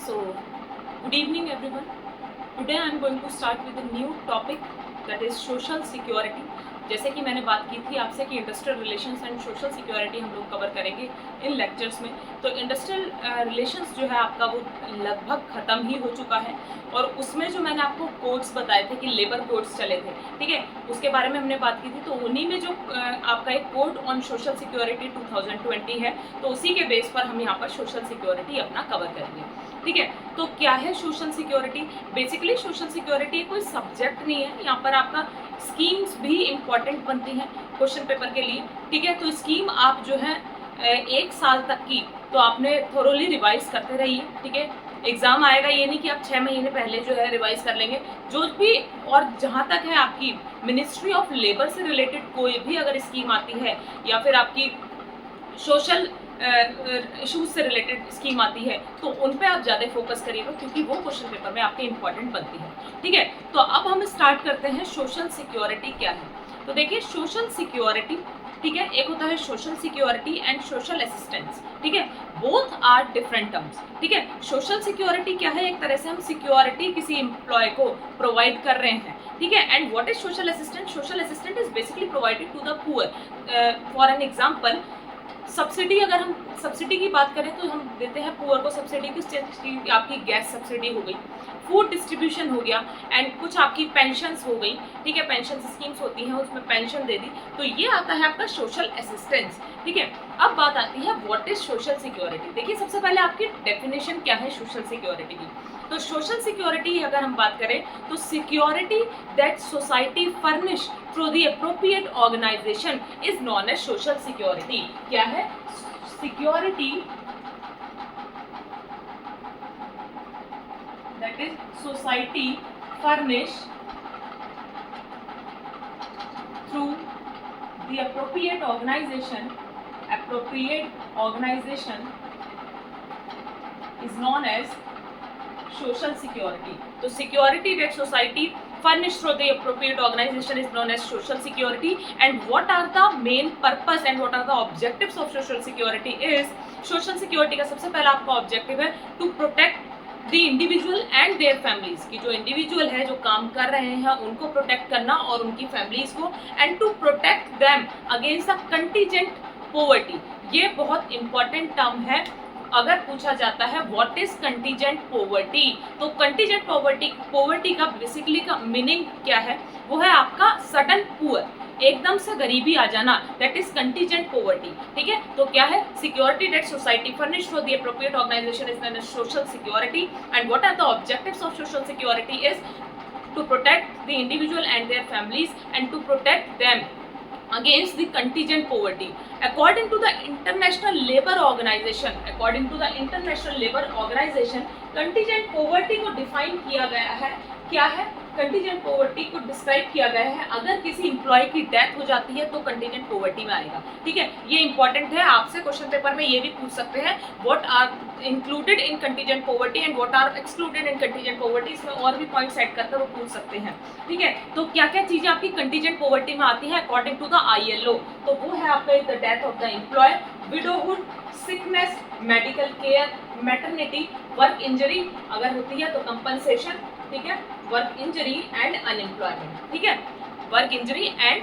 So, good evening everyone. Today I am going to start with a new topic that is social security. जैसे कि मैंने बात की थी आपसे कि industrial relations and social security हम लोग कवर करेंगे इन लेक्चर्स में। तो इंडस्ट्रियल रिलेशंस जो है आपका वो लगभग ख़त्म ही हो चुका है और उसमें जो मैंने आपको कोड्स बताए थे कि लेबर कोड्स चले थे, ठीक है, उसके बारे में हमने बात की थी। तो उन्हीं में जो आपका एक कोड ऑन सोशल सिक्योरिटी 2020 है, तो उसी के बेस पर हम यहाँ पर सोशल सिक्योरिटी अपना कवर करेंगे, ठीक है। तो क्या है social security? Basically social security कोई सब्जेक्ट नहीं है, यहाँ पर आपका स्कीम्स भी इम्पॉर्टेंट बनती हैं क्वेश्चन पेपर के लिए, ठीक है। तो स्कीम आप जो है 1 साल तक की तो आपने थोरोली रिवाइज करते रहिए, ठीक है। एग्जाम आएगा, ये नहीं कि आप 6 महीने पहले जो है रिवाइज कर लेंगे जो भी। और जहाँ तक है आपकी मिनिस्ट्री ऑफ लेबर से रिलेटेड कोई भी अगर स्कीम आती है या फिर आपकी सोशल इशूज से रिलेटेड स्कीम आती है तो उन पे आप ज़्यादा फोकस करिएगा क्योंकि वो क्वेश्चन पेपर में आपके इंपॉर्टेंट बनती है, ठीक है। तो अब हम स्टार्ट करते हैं सोशल सिक्योरिटी क्या है। तो देखिए सोशल सिक्योरिटी, ठीक है, एक होता है social security and social assistance, ठीक है। बोथ आर डिफरेंट टर्म्स, ठीक है। सोशल सिक्योरिटी क्या है? एक तरह से हम सिक्योरिटी किसी एम्प्लॉय को प्रोवाइड कर रहे हैं, ठीक है। And what is social assistant? Social assistant is basically provided to the poor. For an example, subsidy, अगर हम सब्सिडी की बात करें तो हम देते हैं पुअर को सब्सिडी। किस चीज़ की? आपकी गैस सब्सिडी हो गई, फूड डिस्ट्रीब्यूशन हो गया एंड कुछ आपकी पेंशन्स हो गई, ठीक है। पेंशन स्कीम्स होती हैं उसमें पेंशन दे दी, तो ये आता है आपका सोशल असिस्टेंस, ठीक है। अब बात आती है व्हाट इज सोशल सिक्योरिटी। देखिए सबसे पहले आपकी डेफिनेशन क्या है सोशल सिक्योरिटी की। तो सोशल सिक्योरिटी अगर हम बात करें तो security that society furnish through the appropriate organization is known as social security. क्या है? Security that is society furnish through the appropriate organization is known as social security. तो security that society furnished through the appropriate organization is known as social security. And what are the main purpose and what are the objectives of social security is, social security का सबसे पहला आपका objective है to protect the individual and their families, की जो individual है जो काम कर रहे हैं उनको प्रोटेक्ट करना और उनकी फैमिलीज को, and to protect them against the contingent poverty. ये बहुत इंपॉर्टेंट टर्म है अगर पूछा जाता है व्हाट इज कंटीजेंट पोवर्टी। तो कंटीजेंट पोवर्टी का बेसिकली का मीनिंग क्या है? वो है आपका सडन पुअर, एकदम से गरीबी आ जाना, दैट इज कंटीजेंट पोवर्टी, ठीक है। तो क्या है? Security that society furnish for the appropriate organization is known as social security. And what are the objectives of social security is to protect the individual and their families and to protect them against the contingent poverty. According to the International Labour Organization, contingent poverty को define किया गया है। क्या है? Contingent poverty को describe किया गया है अगर किसी एम्प्लॉय की डेथ हो जाती है तो कंटीजेंट पोवर्टी में आएगा, ठीक है। ये इंपॉर्टेंट है, आपसे क्वेश्चन पेपर में ये भी पूछ सकते हैं what are included in contingent poverty and what are excluded in contingent poverty. इसमें और भी पॉइंट्स ऐड करके वो पूछ सकते हैं, ठीक है। तो क्या क्या चीजें आपकी कंटीजेंट पोवर्टी में आती है अकॉर्डिंग टू द ILO? तो वो है आपका the death of the employ, widowhood, sickness, medical care, maternity, work injury अगर होती है तो कंपनसेशन, ठीक है, वर्क इंजरी एंड अनएम्प्लॉयमेंट, ठीक है, वर्क इंजरी एंड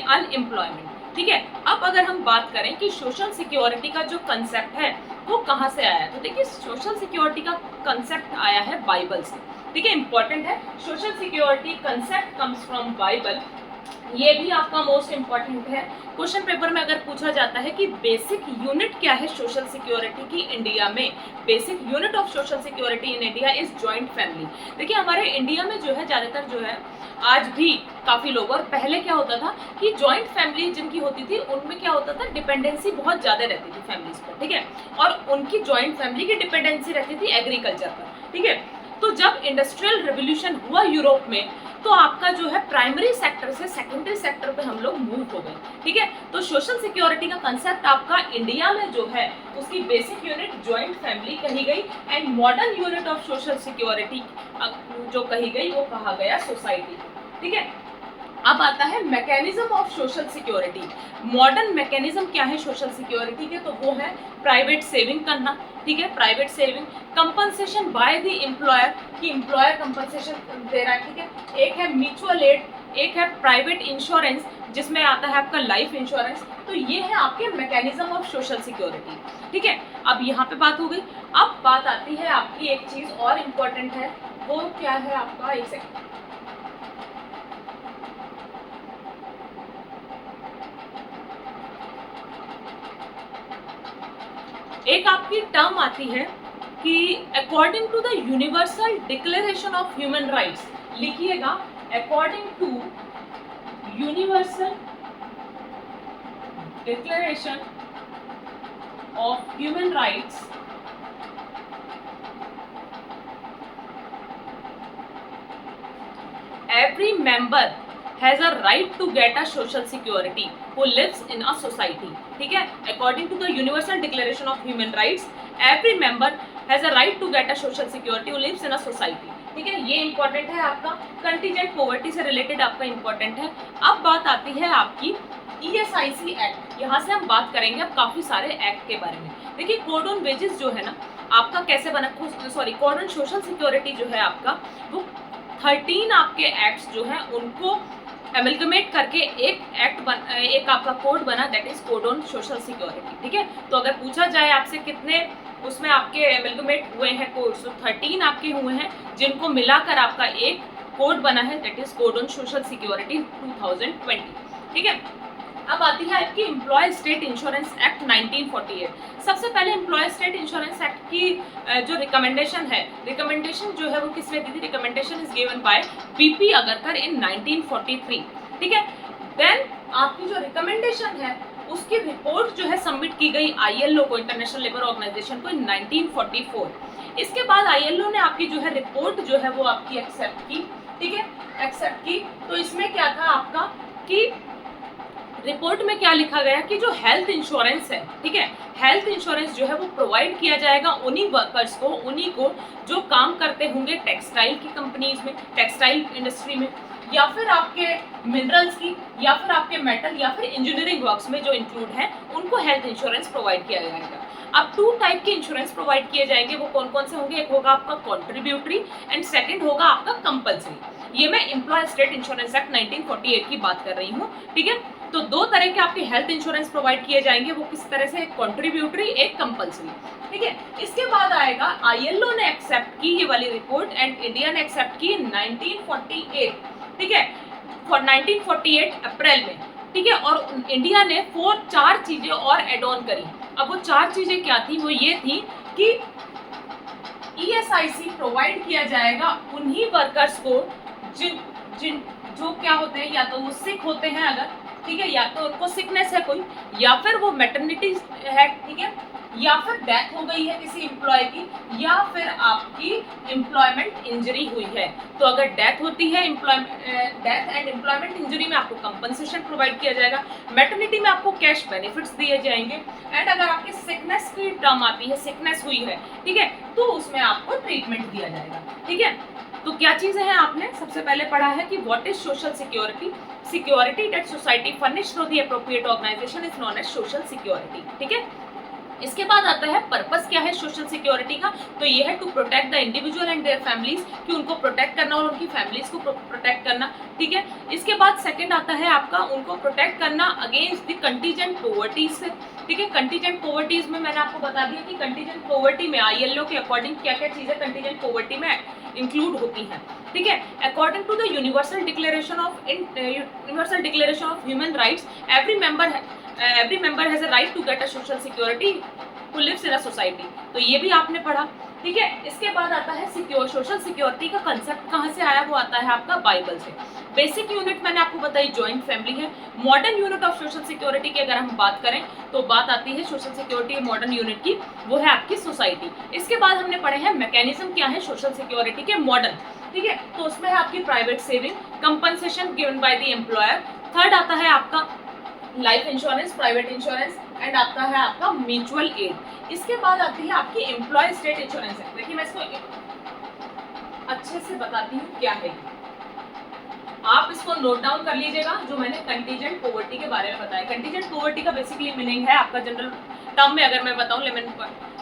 अनएम्प्लॉयमेंट, ठीक है। अब अगर हम बात करें कि सोशल सिक्योरिटी का जो कंसेप्ट है वो कहाँ से आया है, तो देखिए सोशल सिक्योरिटी का कंसेप्ट आया है बाइबल से, ठीक है, इंपॉर्टेंट है। Social security concept comes from Bible. ये भी आपका मोस्ट इंपॉर्टेंट है, क्वेश्चन पेपर में अगर पूछा जाता है कि बेसिक यूनिट क्या है सोशल सिक्योरिटी की इंडिया में। Basic unit of social security in India is joint family. देखिए हमारे इंडिया में जो है ज़्यादातर जो है आज भी काफ़ी लोग, और पहले क्या होता था कि जॉइंट फैमिली जिनकी होती थी उनमें क्या होता था, डिपेंडेंसी बहुत ज़्यादा रहती थी फैमिलीज पर, ठीक है, और उनकी जॉइंट फैमिली की डिपेंडेंसी रहती थी एग्रीकल्चर पर, ठीक है। तो जब इंडस्ट्रियल रिवोल्यूशन हुआ यूरोप में तो आपका जो है प्राइमरी सेक्टर से सेकेंडरी सेक्टर पे हम लोग मूव हो गए, ठीक है। तो सोशल सिक्योरिटी का कंसेप्ट आपका इंडिया में जो है उसकी बेसिक यूनिट जॉइंट फैमिली कही गई and modern unit of social security जो कही गई वो कहा गया सोसाइटी, ठीक है। अब आता है mechanism of social security. Modern mechanism क्या है सोशल सिक्योरिटी के, तो वो है प्राइवेट सेविंग करना, ठीक है, private saving, compensation by the employer, कि एम्प्लॉयर कंपनसेशन दे रहा है, ठीक है, एक है म्यूचुअल एड, एक है प्राइवेट इंश्योरेंस जिसमें आता है आपका लाइफ इंश्योरेंस। तो ये है आपके मैकेनिज्म ऑफ सोशल सिक्योरिटी, ठीक है। अब यहाँ पे बात हो गई। अब बात आती है आपकी एक चीज और इम्पोर्टेंट है, वो क्या है आपका, एक सेकंड, एक आपकी टर्म आती है कि according to the universal declaration of human rights, लिखिएगा according to universal declaration of human rights, every member has a right to get a social security who lives in a society, ठीक है, according to the universal declaration of human rights every member has a right to get a social security who lives in a society, ठीक है। ये important है आपका, contingent poverty से related आपका important है। अब बात आती है आपकी ESIC एक्ट, यहाँ से हम बात करेंगे अब काफी सारे एक्ट के बारे में। देखिए कोड ऑन वेजेस जो है ना आपका कैसे बना, sorry code on social security जो है आपका, वो 13 आपके एक्ट्स जो हैं उनको एमलगमेट करके एक आपका कोड बना, that is code on social security, ठीक है। तो अगर पूछा जाए आपसे कितने उसमें आपके एमलगमेट हुए हैं कोड्स, तो 13 आपके हुए हैं जिनको मिलाकर आपका एक कोड बना है, that is code on social security 2020, ठीक है। अब आती है आपकी एम्प्लॉय स्टेट इंश्योरेंस एक्ट 1948। सबसे पहले एम्प्लॉय स्टेट इंश्योरेंस एक्ट की जो रिकमेंडेशन है, रिकमेंडेशन जो है वो किसने दी थी, recommendation is given by BP Agarkar in 1943, ठीक है। देन आपकी जो रिकमेंडेशन है उसकी रिपोर्ट जो है सबमिट की गई ILO को, इंटरनेशनल लेबर ऑर्गेनाइजेशन को, इन 1944। इसके बाद ILO ने आपकी जो है रिपोर्ट जो है वो आपकी एक्सेप्ट की, ठीक है, एक्सेप्ट की। तो इसमें क्या था आपका कि रिपोर्ट में क्या लिखा गया कि जो हेल्थ इंश्योरेंस है, ठीक है, हेल्थ इंश्योरेंस जो है वो प्रोवाइड किया जाएगा उन्हीं वर्कर्स को, उन्हीं को जो काम करते होंगे टेक्सटाइल की कंपनीज में, टेक्सटाइल इंडस्ट्री में, या फिर आपके मिनरल्स की, या फिर आपके मेटल, या फिर इंजीनियरिंग वर्क्स में जो इंक्लूड है उनको हेल्थ इंश्योरेंस प्रोवाइड किया जाएगा। अब 2 टाइप के इंश्योरेंस प्रोवाइड किए जाएंगे, वो कौन कौन से होंगे, एक होगा आपका कॉन्ट्रीब्यूटरी एंड सेकंड होगा आपका कंपल्सरी। ये मैं एम्प्लॉय स्टेट इंश्योरेंस एक्ट 1948 की बात कर रही हूँ, ठीक है। तो 2 तरह के आपके हेल्थ इंश्योरेंस प्रोवाइड किए जाएंगे, वो किस तरह से, एक कॉन्ट्रीब्यूटरी, एक कंपल्सरी, ठीक है। इसके बाद आएगा ILO ने एक्सेप्ट की ये वाली रिपोर्ट एंड इंडिया ने एक्सेप्ट की 1948, ठीक है, 1948 अप्रैल में, ठीक है। और इंडिया ने 4 चीजें और एड ऑन करी। अब वो 4 चीजें क्या थी, वो ये थी कि ESIC प्रोवाइड किया जाएगा उन्हीं वर्कर्स को जिन जिन जो क्या होते हैं, या तो वो सिक होते हैं अगर, ठीक है, या तो उनको सिकनेस है कोई, या फिर वो मैटरनिटी है, ठीक है, या फिर डेथ हो गई है किसी एम्प्लॉय की, या फिर आपकी एम्प्लॉयमेंट इंजरी हुई है। तो अगर डेथ होती है, डेथ एंड एम्प्लॉयमेंट इंजरी में आपको कंपनसेशन प्रोवाइड किया जाएगा, मैटरनिटी में आपको कैश बेनिफिट्स दिए जाएंगे, एंड अगर आपकी सिकनेस की टर्म आती है, सिकनेस हुई है, ठीक है, तो उसमें आपको ट्रीटमेंट दिया जाएगा, ठीक है। तो क्या चीजें हैं, आपने सबसे पहले पढ़ा है कि what is social security, security that society furnish through the appropriate organization is known as social security, ठीक है। इसके बाद आता है पर्पस क्या है सोशल सिक्योरिटी का, तो ये है to protect the individual and their families, कि उनको प्रोटेक्ट करना और उनकी फैमिलीज को प्रोटेक्ट करना, ठीक है। इसके बाद सेकंड आता है आपका उनको प्रोटेक्ट करना अगेंस्ट द कंटीजेंट पॉवर्टीज से, ठीक है। कंटीजेंट पॉवर्टीज में मैंने आपको बता दिया कि कंटीजेंट पॉवर्टी में ILO के अकॉर्डिंग क्या क्या चीजें कंटीजेंट पॉवर्टी में इंक्लूड होती हैं, ठीक है। According to the universal declaration of human rights every member has a right to get a social security who lives in a society. तो ये भी आपने पढ़ा, ठीक है। इसके बाद आता है सोशल सिक्योरिटी का कंसेप्ट कहाँ से आया, वो आता है आपका बाइबल से। बेसिक यूनिट मैंने आपको बताई जॉइंट फैमिली है। Modern unit of social security की अगर हम बात करें तो बात आती है सोशल सिक्योरिटी मॉडर्न यूनिट की, वो है आपकी सोसाइटी। इसके बाद हमने पढ़े हैं मैकेनिज्म क्या है सोशल सिक्योरिटी के मॉडर्न, ठीक है। तो उसमें है आपकी private saving, compensation given by the employer. Third आता है आपका life insurance, private insurance, and आता है आपका म्यूचुअल एड। इसके बाद आती है आपकी एम्प्लॉय स्टेट इंश्योरेंस एक्ट। देखिए मैं इसको अच्छे से बताती हूँ क्या है। आप इसको नोट डाउन कर लीजिएगा जो मैंने कंटीजेंट पॉवर्टी के बारे में बताया। कंटीजेंट पॉवर्टी का बेसिकली मीनिंग है आपका जनरल टर्म में अगर मैं बताऊं लेमन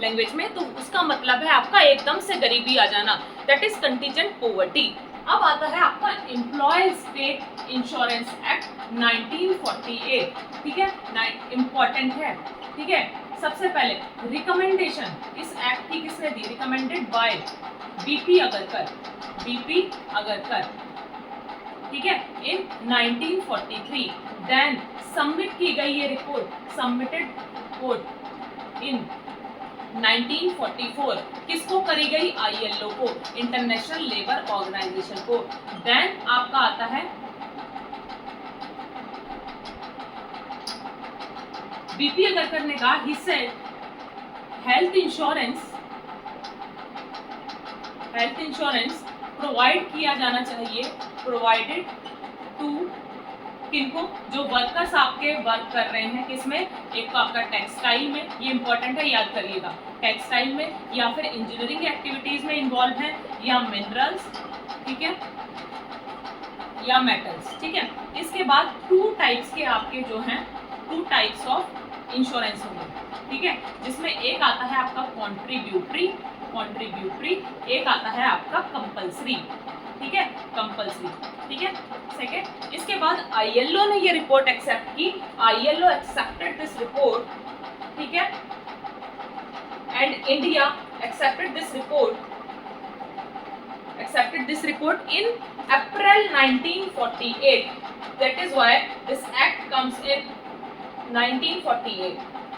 लैंग्वेज में, तो उसका मतलब है आपका एकदम से गरीबी आ जाना, दैट इज कंटीजेंट पॉवर्टी। अब आता है आपका एम्प्लॉय स्टेट इंश्योरेंस एक्ट 1948, ठीक है, इंपॉर्टेंट है, ठीक है। सबसे पहले रिकमेंडेशन इस एक्ट की किसने दी, recommended by BP Agarkar, BP Agarkar, ठीक है, इन 1943। देन सबमिट की गई ये रिपोर्ट, सबमिटेड रिपोर्ट इन 1944 किसको करी गई, आईएलओ को, इंटरनेशनल लेबर ऑर्गेनाइजेशन को। देन आपका आता है बीपी अगरकर ने कहा, he said health insurance provide किया जाना चाहिए, प्रोवाइडेड टू किनको, जो वर्कर्स आपके वर्क कर रहे हैं किसमें, एक तो आपका टेक्सटाइल में, ये इंपॉर्टेंट है याद करिएगा, टेक्सटाइल में, या फिर इंजीनियरिंग एक्टिविटीज में इन्वॉल्व हैं, या मिनरल्स, ठीक है, या मेटल्स, ठीक है। इसके बाद 2 टाइप्स के आपके जो हैं 2 टाइप्स ऑफ इंश्योरेंस होंगे, ठीक है, जिसमें एक आता है आपका कॉन्ट्रीब्यूटरी, एक आता है आपका कंपल्सरी, ठीक है, कंपल्सरी, ठीक है। सेकेंड, इसके बाद आईएलओ ने ये रिपोर्ट एक्सेप्ट की, आईएलओ एक्सेप्टेड दिस रिपोर्ट, ठीक है, and India accepted this report in April 1948, that is why this act comes in 1948,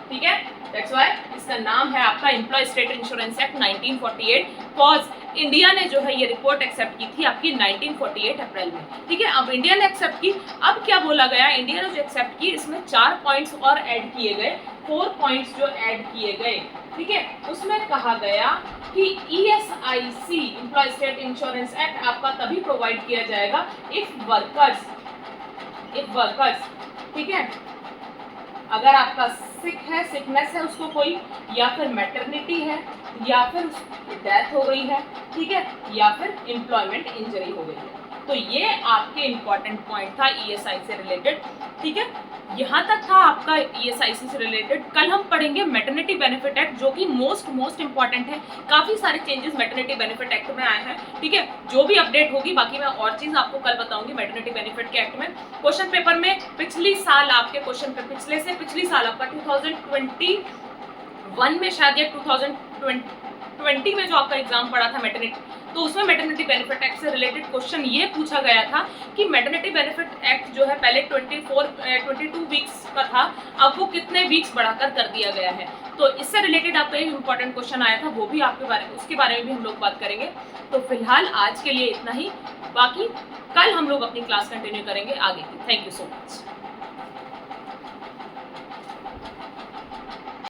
ठीक है, दैट्स व्हाई इसका नाम है आपका employ state insurance act 1948, cause India ने जो है ये रिपोर्ट एक्सेप्ट की थी आपकी 1948 अप्रैल में, ठीक है। अब इंडिया ने एक्सेप्ट की, अब क्या बोला गया, इंडिया ने जो एक्सेप्ट की इसमें 4 पॉइंट्स और ऐड किए गए, 4 पॉइंट्स जो ऐड किए गए, ठीक है, उसमें कहा गया कि ESIC employ state insurance act आपका तभी प्रोवाइड किया जाएगा इफ वर्कर्स, ठीक है, अगर आपका सिक है, सिकनेस है उसको कोई, या फिर मैटरनिटी है, या फिर डेथ हो गई है, ठीक है, या फिर एम्प्लॉयमेंट इंजरी हो गई है। तो ये आपके इंपॉर्टेंट पॉइंट था ESI से रिलेटेड, ठीक है, यहाँ तक था आपका ESIC से रिलेटेड। कल हम पढ़ेंगे मैटरनिटी बेनिफिट एक्ट, जो कि मोस्ट इंपॉर्टेंट है, काफी सारे चेंजेस मैटरनिटी बेनिफिट एक्ट में आए हैं, ठीक है। जो भी अपडेट होगी, बाकी मैं और चीज आपको कल बताऊंगी मैटरनिटी बेनिफिट के एक्ट में। क्वेश्चन पेपर में पिछली साल आपके क्वेश्चन पेपर, पिछली साल आपका 2021 में शायद या 2020 में जो आपका एग्जाम पड़ा था मैटरनिटी, तो उसमें मैटरनिटी बेनिफिट एक्ट से रिलेटेड क्वेश्चन ये पूछा गया था कि मैटरनिटी बेनिफिट एक्ट जो है पहले 22 वीक्स का था, अब वो कितने वीक्स बढ़ाकर कर दिया गया है। तो इससे रिलेटेड आपका एक इंपॉर्टेंट क्वेश्चन आया था, वो भी उसके बारे में भी हम लोग बात करेंगे। तो फिलहाल आज के लिए इतना ही, बाकी कल हम लोग अपनी क्लास कंटिन्यू करेंगे आगे की। Thank you so much.